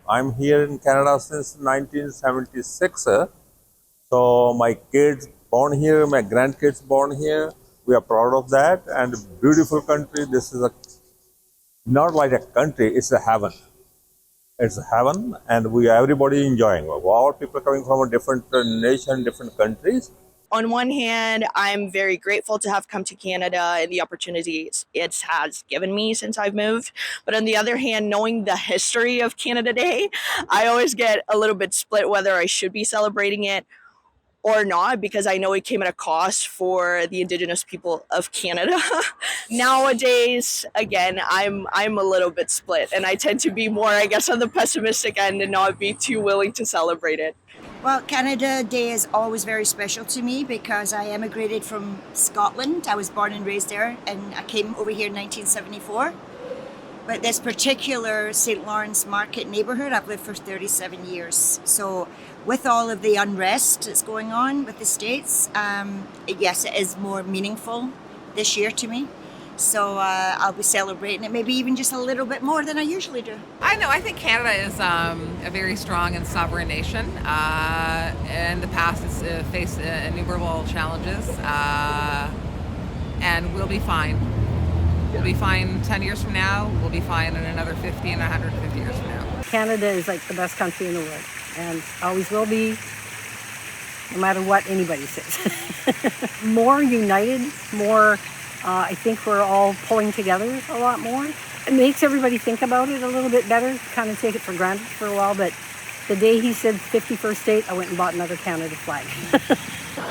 I'm here in Canada since 1976. So my kids born here, my grandkids born here. We are proud of that, and beautiful country. This is a not like a country; it's a heaven. It's a heaven, and we everybody enjoying. All people coming from a different nation, different countries. On one hand, I'm very grateful to have come to Canada and the opportunities it has given me since I've moved. But on the other hand, knowing the history of Canada Day, I always get a little bit split whether I should be celebrating it or not, because I know it came at a cost for the Indigenous people of Canada. Nowadays, again, I'm a little bit split, and I tend to be more, I guess, on the pessimistic end and not be too willing to celebrate it. Well, Canada Day is always very special to me because I emigrated from Scotland. I was born and raised there, and I came over here in 1974. But this particular St. Lawrence Market neighborhood, I've lived for 37 years. So with all of the unrest that's going on with the States, yes, it is more meaningful this year to me. So I'll be celebrating it, maybe even just a little bit more than I usually do. I know. I think Canada is a very strong and sovereign nation. In the past, it's faced innumerable challenges, and we'll be fine. We'll be fine 10 years from now. We'll be fine in another 50 and 150 years from now. Canada is like the best country in the world, and always will be, no matter what anybody says. More united, more. I think we're all pulling together a lot more. It makes everybody think about it a little bit better, kind of take it for granted for a while, but the day he said 51st state, I went and bought another Canada flag.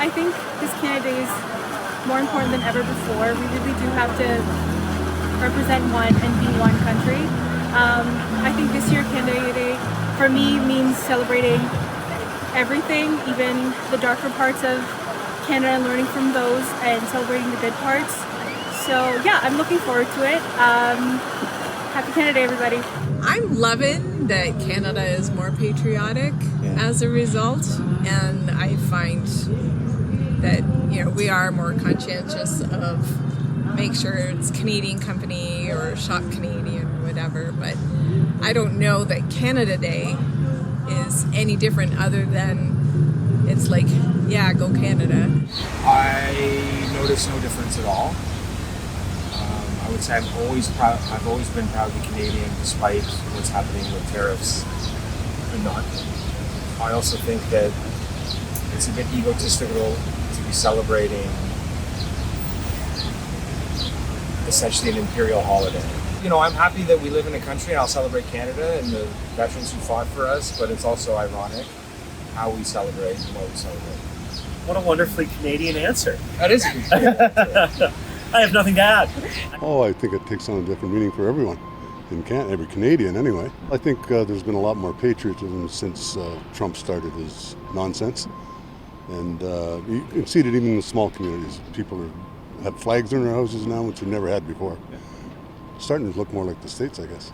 I think this Canada Day is more important than ever before. We really do have to represent one and be one country. I think this year Canada Day for me means celebrating everything, even the darker parts of Canada, and learning from those and celebrating the good parts. So yeah, I'm looking forward to it. Happy Canada Day, everybody. I'm loving that Canada is more patriotic as a result, and I find that we are more conscientious of make sure it's Canadian company or shop Canadian or whatever. But I don't know that Canada Day is any different other than it's like, yeah, go Canada. I notice no difference at all. I would say I've always been proudly Canadian despite what's happening with tariffs and not. I also think that it's a bit egotistical to be celebrating essentially an imperial holiday. I'm happy that we live in a country, and I'll celebrate Canada and the veterans who fought for us, but it's also ironic how we celebrate and what we celebrate. What a wonderfully Canadian answer. That is a good answer. I have nothing to add. Oh, I think it takes on a different meaning for everyone, every Canadian anyway. I think there's been a lot more patriotism since Trump started his nonsense. And you can see it even in the small communities. People have flags in their houses now, which they never had before. It's starting to look more like the States, I guess.